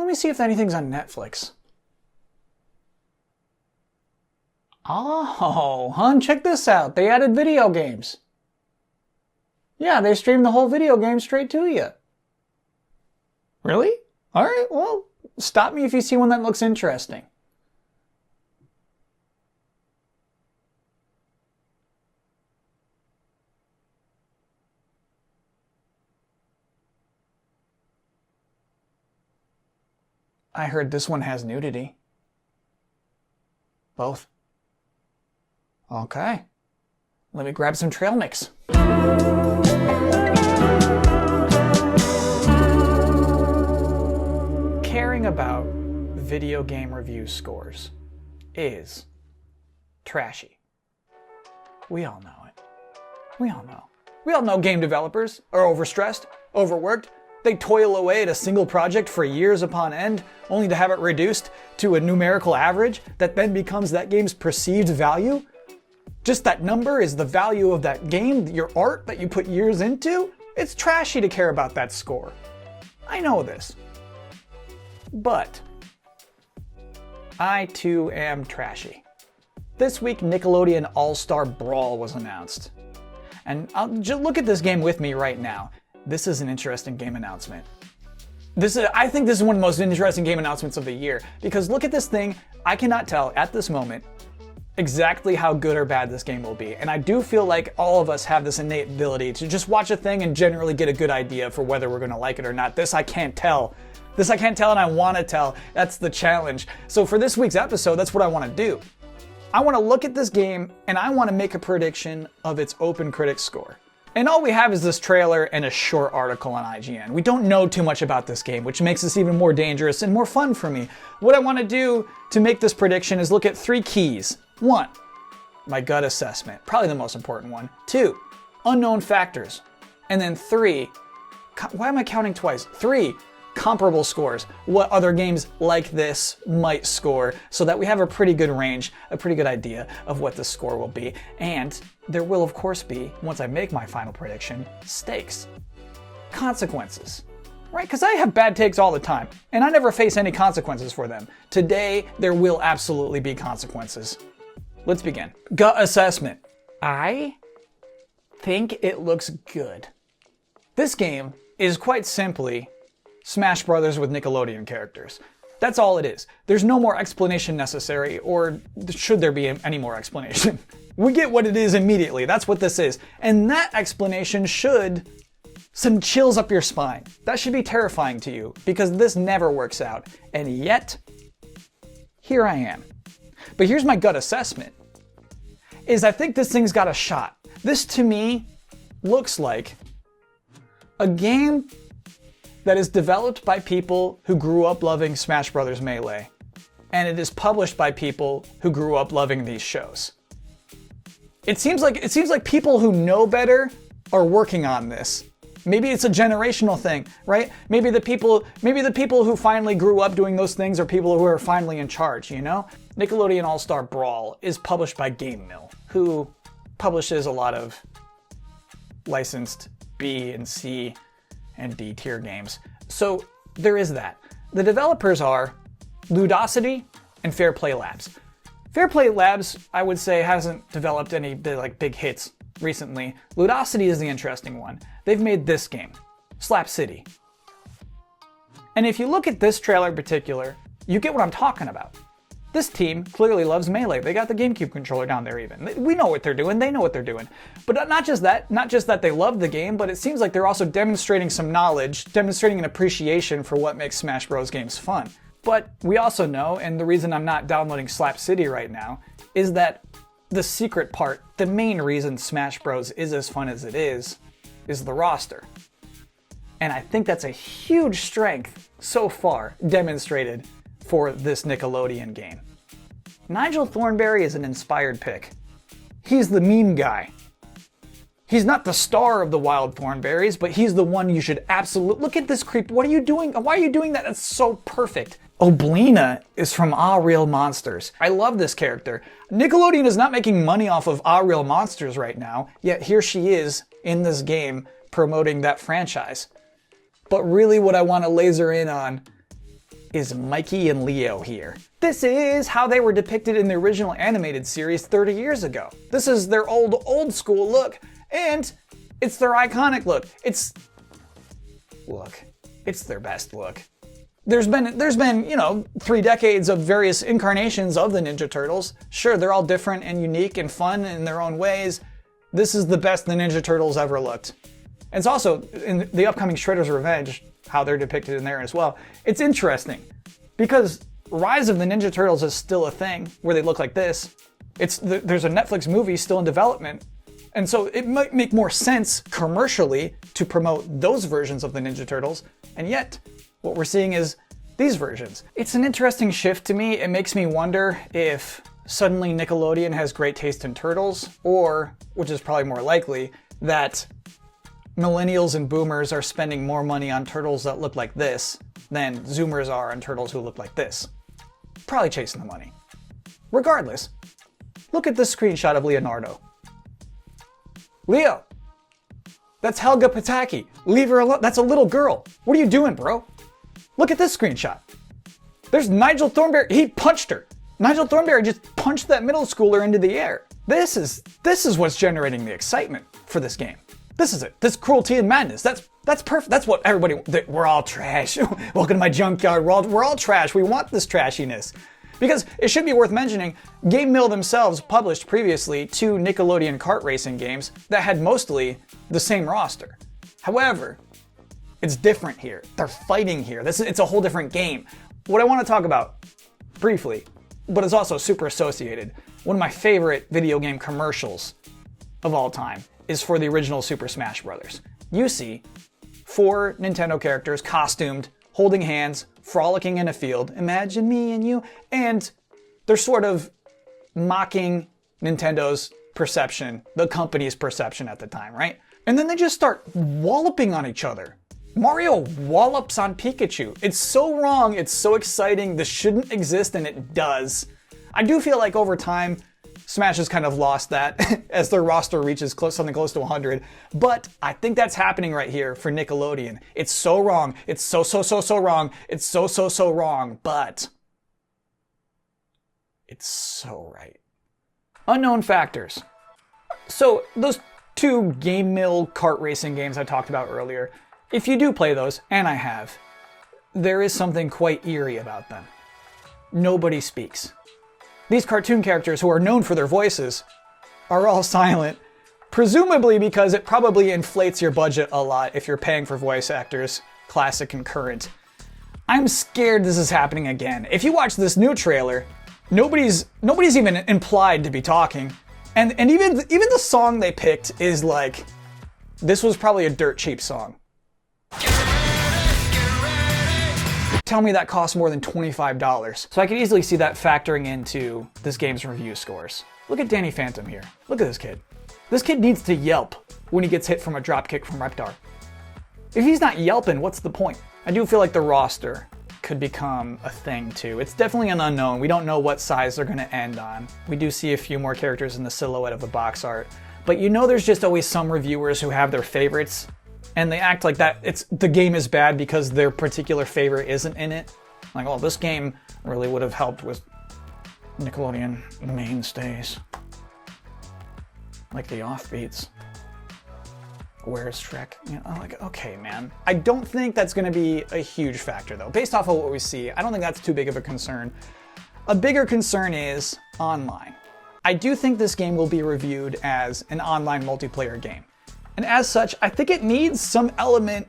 Let me see if anything's on Netflix. Oh, hon, check this out. They added video games. Yeah, they streamed the whole video game straight to you. Really? All right, well, stop me if you see one that looks interesting. I heard this one has nudity. Both. Okay. Let me grab some trail mix. Caring about video game review scores is trashy. We all know it. We all know. We all know game developers are overstressed, overworked. They toil away at a single project for years upon end, only to have it reduced to a numerical average that then becomes that game's perceived value. Just that number is the value of that game, your art that you put years into. It's trashy to care about that score. I know this. But I too am trashy. This week, Nickelodeon All-Star Brawl was announced. And just look at this game with me right now. This is an interesting game announcement. I think this is one of the most interesting game announcements of the year, because look at this thing. I cannot tell at this moment exactly how good or bad this game will be. And I do feel like all of us have this innate ability to just watch a thing and generally get a good idea for whether we're gonna like it or not. This I can't tell. This I can't tell, and I wanna tell. That's the challenge. So for this week's episode, that's what I wanna do. I wanna look at this game and I wanna make a prediction of its OpenCritic score. And all we have is this trailer and a short article on IGN. We don't know too much about this game, which makes this even more dangerous and more fun for me. What I want to do to make this prediction is look at 3 keys. 1, my gut assessment, probably the most important one. 2, unknown factors. And then 3, why am I counting twice? 3, comparable scores. What other games like this might score, so that we have a pretty good range, a pretty good idea of what the score will be. And there will, of course, be, once I make my final prediction, stakes. Consequences. Right? Because I have bad takes all the time, and I never face any consequences for them. Today, there will absolutely be consequences. Let's begin. Gut assessment. I think it looks good. This game is quite simply Smash Brothers with Nickelodeon characters. That's all it is. There's no more explanation necessary, or should there be any more explanation? We get what it is immediately. That's what this is. And that explanation should send chills up your spine. That should be terrifying to you, because this never works out. And yet, here I am. But here's my gut assessment, is I think this thing's got a shot. This, to me, looks like a game that is developed by people who grew up loving Smash Bros. Melee, and it is published by people who grew up loving these shows. It seems like people who know better are working on this. Maybe it's a generational thing, right? Maybe the people who finally grew up doing those things are people who are finally in charge, you know? Nickelodeon All-Star Brawl is published by Game Mill, who publishes a lot of licensed B and C and D tier games. So there is that. The developers are Ludosity and Fair Play Labs. Fair Play Labs, I would say, hasn't developed any big hits recently. Ludosity is the interesting one. They've made this game, Slap City. And if you look at this trailer in particular, you get what I'm talking about. This team clearly loves Melee. They got the GameCube controller down there even. We know what they're doing. They know what they're doing. But not just that they love the game, but it seems like they're also demonstrating some knowledge, demonstrating an appreciation for what makes Smash Bros. Games fun. But we also know, and the reason I'm not downloading Slap City right now, is that the secret part, the main reason Smash Bros. Is as fun as it is the roster. And I think that's a huge strength so far demonstrated for this Nickelodeon game. Nigel Thornberry is an inspired pick. He's the meme guy. He's not the star of the Wild Thornberries, but he's the one you should absolutely... Look at this creep. What are you doing? Why are you doing that? That's so perfect. Oblina is from Ah Real Monsters. I love this character. Nickelodeon is not making money off of Ah Real Monsters right now, yet here she is in this game promoting that franchise. But really what I want to laser in on is Mikey and Leo here. This is how they were depicted in the original animated series 30 years ago. This is their old school look, and it's their iconic look. It's their best look. There's been, 3 decades of various incarnations of the Ninja Turtles. Sure, they're all different and unique and fun in their own ways. This is the best the Ninja Turtles ever looked. And it's also, in the upcoming Shredder's Revenge, how they're depicted in there as well. It's interesting, because Rise of the Ninja Turtles is still a thing, where they look like this. There's a Netflix movie still in development, and so it might make more sense commercially to promote those versions of the Ninja Turtles, and yet, what we're seeing is these versions. It's an interesting shift to me. It makes me wonder if suddenly Nickelodeon has great taste in turtles, or, which is probably more likely, that millennials and boomers are spending more money on turtles that look like this than zoomers are on turtles who look like this. Probably chasing the money. Regardless, look at this screenshot of Leonardo. Leo! That's Helga Pataki. Leave her alone. That's a little girl. What are you doing, bro? Look at this screenshot. There's Nigel Thornberry. He punched her. Nigel Thornberry just punched that middle schooler into the air. This is what's generating the excitement for this game. This is it. This cruelty and madness. That's perfect. That's what everybody. We're all trash. Welcome to my junkyard. We're all trash. We want this trashiness. Because it should be worth mentioning, Game Mill themselves published previously 2 Nickelodeon kart racing games that had mostly the same roster. However, it's different here. They're fighting here. It's a whole different game. What I want to talk about briefly, but it's also super associated, one of my favorite video game commercials of all time is for the original Super Smash Bros. You see 4 Nintendo characters costumed, holding hands, frolicking in a field, imagine me and you, and they're sort of mocking Nintendo's perception, the company's perception at the time, right? And then they just start walloping on each other. Mario wallops on Pikachu. It's so wrong, it's so exciting, this shouldn't exist, and it does. I do feel like over time, Smash has kind of lost that as their roster reaches something close to 100, but I think that's happening right here for Nickelodeon. It's so wrong. It's so wrong. It's so wrong, but it's so right. Unknown factors. So those 2 Game Mill kart racing games I talked about earlier, if you do play those, and I have, there is something quite eerie about them. Nobody speaks. These cartoon characters, who are known for their voices, are all silent, presumably because it probably inflates your budget a lot if you're paying for voice actors, classic and current. I'm scared this is happening again. If you watch this new trailer, nobody's even implied to be talking, and even the song they picked is like, this was probably a dirt cheap song. Tell me that costs more than $25. So I could easily see that factoring into this game's review scores. Look at Danny Phantom here. Look at this kid. This kid needs to yelp when he gets hit from a dropkick from Reptar. If he's not yelping, what's the point? I do feel like the roster could become a thing too. It's definitely an unknown. We don't know what size they're gonna end on. We do see a few more characters in the silhouette of the box art, but there's just always some reviewers who have their favorites, and they act like that the game is bad because their particular favorite isn't in it. Like, oh, this game really would have helped with Nickelodeon mainstays. Like the Offbeats. Where's Shrek? Like, okay, man. I don't think that's gonna be a huge factor though. Based off of what we see, I don't think that's too big of a concern. A bigger concern is online. I do think this game will be reviewed as an online multiplayer game. And as such, I think it needs some element,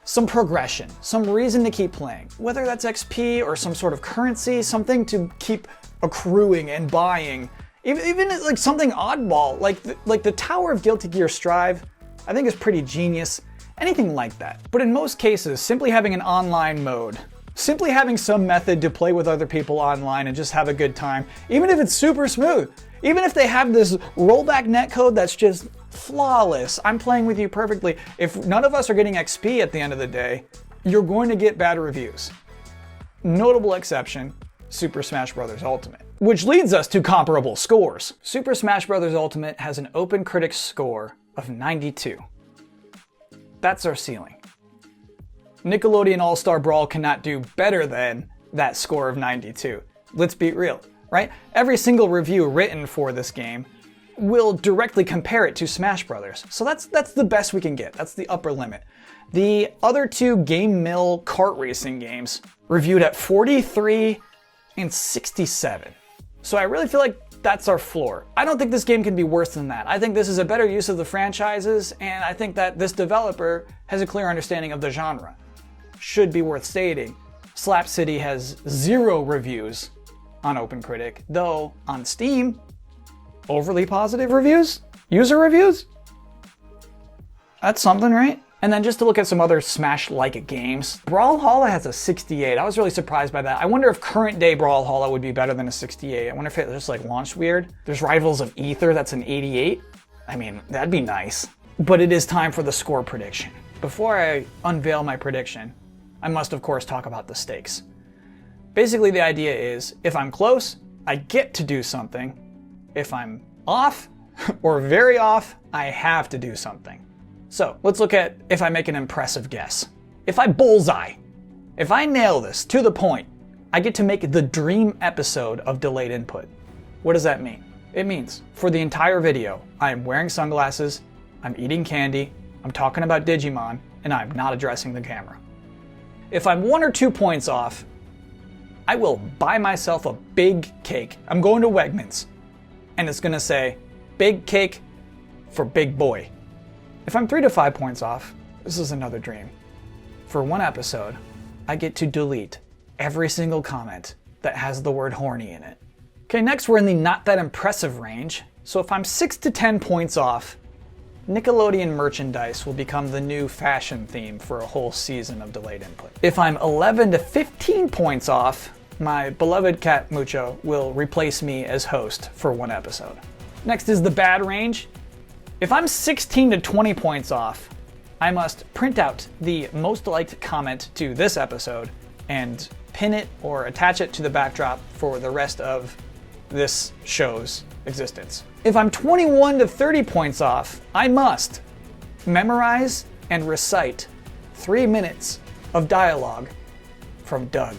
some progression, some reason to keep playing. Whether that's XP or some sort of currency, something to keep accruing and buying. Even like something oddball, like the Tower of Guilty Gear Strive, I think is pretty genius. Anything like that. But in most cases, simply having an online mode, simply having some method to play with other people online and just have a good time, even if it's super smooth, even if they have this rollback netcode that's just flawless, I'm playing with you perfectly. If none of us are getting XP at the end of the day, you're going to get bad reviews. Notable exception, Super Smash Bros. Ultimate. Which leads us to comparable scores. Super Smash Bros. Ultimate has an OpenCritic score of 92. That's our ceiling. Nickelodeon All-Star Brawl cannot do better than that score of 92. Let's be real, right? Every single review written for this game will directly compare it to Smash Brothers. So that's the best we can get. That's the upper limit. The other two Game Mill kart racing games reviewed at 43 and 67. So I really feel like that's our floor. I don't think this game can be worse than that. I think this is a better use of the franchises, and I think that this developer has a clear understanding of the genre. Should be worth stating. Slap City has 0 reviews on OpenCritic, though on Steam, overly positive reviews? User reviews? That's something, right? And then just to look at some other Smash-like games, Brawlhalla has a 68. I was really surprised by that. I wonder if current day Brawlhalla would be better than a 68. I wonder if it just like launched weird. There's Rivals of Aether, that's an 88. I mean, that'd be nice. But it is time for the score prediction. Before I unveil my prediction, I must of course talk about the stakes. Basically the idea is, if I'm close, I get to do something. If I'm off, or very off, I have to do something. So let's look at if I make an impressive guess. If I bullseye, if I nail this to the point, I get to make the dream episode of delayed input. What does that mean? It means for the entire video, I am wearing sunglasses, I'm eating candy, I'm talking about Digimon, and I'm not addressing the camera. If I'm 1 or 2 points off, I will buy myself a big cake. I'm going to Wegmans, and it's gonna say, big cake for big boy. If I'm 3 to 5 points off, this is another dream. For 1 episode, I get to delete every single comment that has the word horny in it. Okay, next we're in the not that impressive range. So if I'm 6 to 10 points off, Nickelodeon merchandise will become the new fashion theme for a whole season of delayed input. If I'm 11 to 15 points off, my beloved cat Mucho will replace me as host for 1 episode. Next is the bad range. If I'm 16 to 20 points off, I must print out the most liked comment to this episode and pin it or attach it to the backdrop for the rest of this show's existence. If I'm 21 to 30 points off, I must memorize and recite 3 minutes of dialogue from Doug.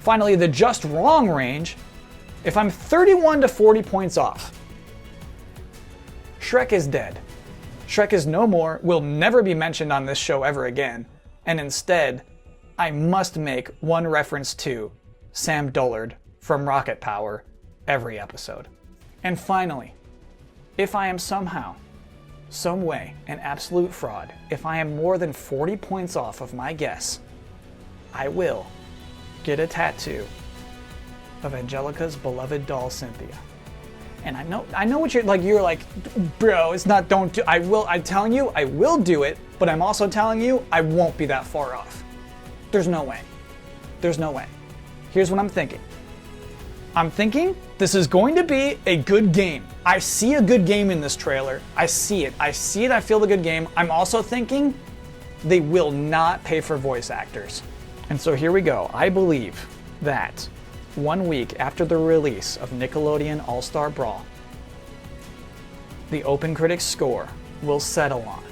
Finally, the just wrong range. If I'm 31 to 40 points off, Shrek is dead. Shrek is no more, will never be mentioned on this show ever again, and instead, I must make one reference to Sam Dullard from Rocket Power every episode. And finally, if I am somehow, some way, an absolute fraud, if I am more than 40 points off of my guess, I will get a tattoo of Angelica's beloved doll Cynthia. And I know what you're like, bro, it's not, don't do, I'm telling you, I will do it, but I'm also telling you, I won't be that far off. There's no way. There's no way. Here's what I'm thinking. I'm thinking this is going to be a good game. I see a good game in this trailer. I see it, I feel the good game. I'm also thinking they will not pay for voice actors. And so here we go. I believe that 1 week after the release of Nickelodeon All-Star Brawl, the OpenCritic score will settle on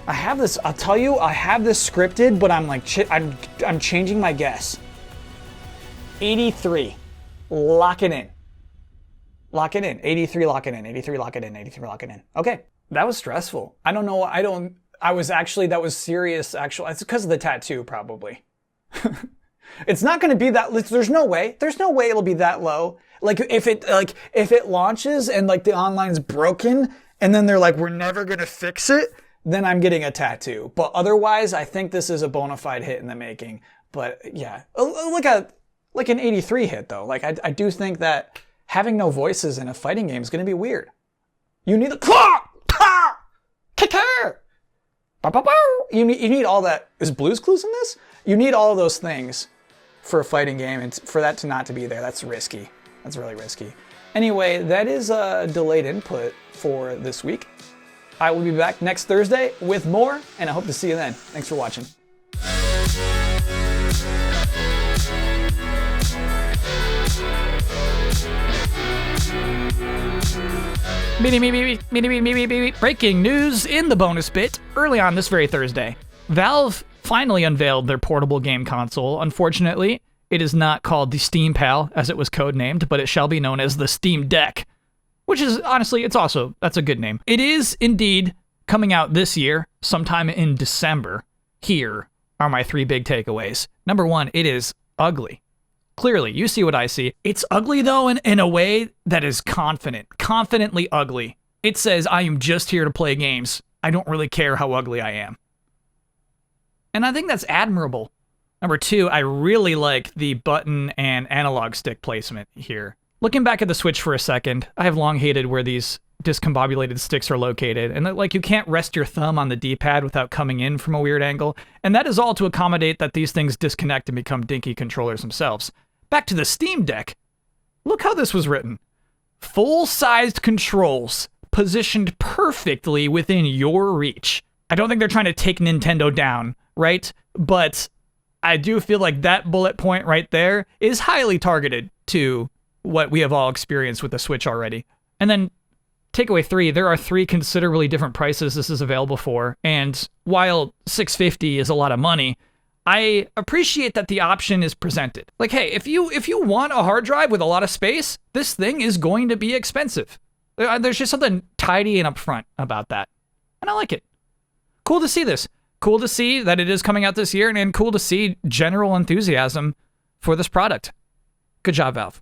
I have this, I'll tell you, I have this scripted, but I'm like, I'm changing my guess. 83. Lock it in. Lock it in. 83, lock it in. 83, lock it in. 83, lock it in. Okay. That was stressful. I don't know. That was serious, actually. It's because of the tattoo, probably. It's not going to be that, there's no way it'll be that low. Like, if it launches and like the online's broken and then they're like, we're never going to fix it, then I'm getting a tattoo. But otherwise, I think this is a bona fide hit in the making. But yeah, like an 83 hit though. Like, I do think that having no voices in a fighting game is going to be weird. You need the claw, kicker, you need all that. Is Blue's Clues in this? You need all of those things for a fighting game, and for that to not to be there, that's risky. That's really risky. Anyway, that is a delayed input for this week. I will be back next Thursday with more, and I hope to see you then. Thanks for watching. Breaking news in the bonus bit early on this very Thursday. Valve finally unveiled their portable game console. Unfortunately, it is not called the Steam Pal, as it was codenamed, but it shall be known as the Steam Deck, which is, honestly, that's a good name. It is indeed coming out this year, sometime in December. Here are my 3 big takeaways. Number 1, it is ugly. Clearly, you see what I see. It's ugly, though, in a way that is confidently ugly. It says, I am just here to play games. I don't really care how ugly I am. And I think that's admirable. Number 2, I really like the button and analog stick placement here. Looking back at the Switch for a second, I have long hated where these discombobulated sticks are located, and that, like, you can't rest your thumb on the D-pad without coming in from a weird angle, and that is all to accommodate that these things disconnect and become dinky controllers themselves. Back to the Steam Deck. Look how this was written. Full-sized controls, positioned perfectly within your reach. I don't think they're trying to take Nintendo down, right? But I do feel like that bullet point right there is highly targeted to what we have all experienced with the Switch already. And then takeaway 3, there are 3 considerably different prices this is available for, and while $650 is a lot of money, I appreciate that the option is presented. Like, hey, if you want a hard drive with a lot of space, this thing is going to be expensive. There's just something tidy and upfront about that, and I like it. Cool to see this. Cool to see that it is coming out this year, and cool to see general enthusiasm for this product. Good job, Valve.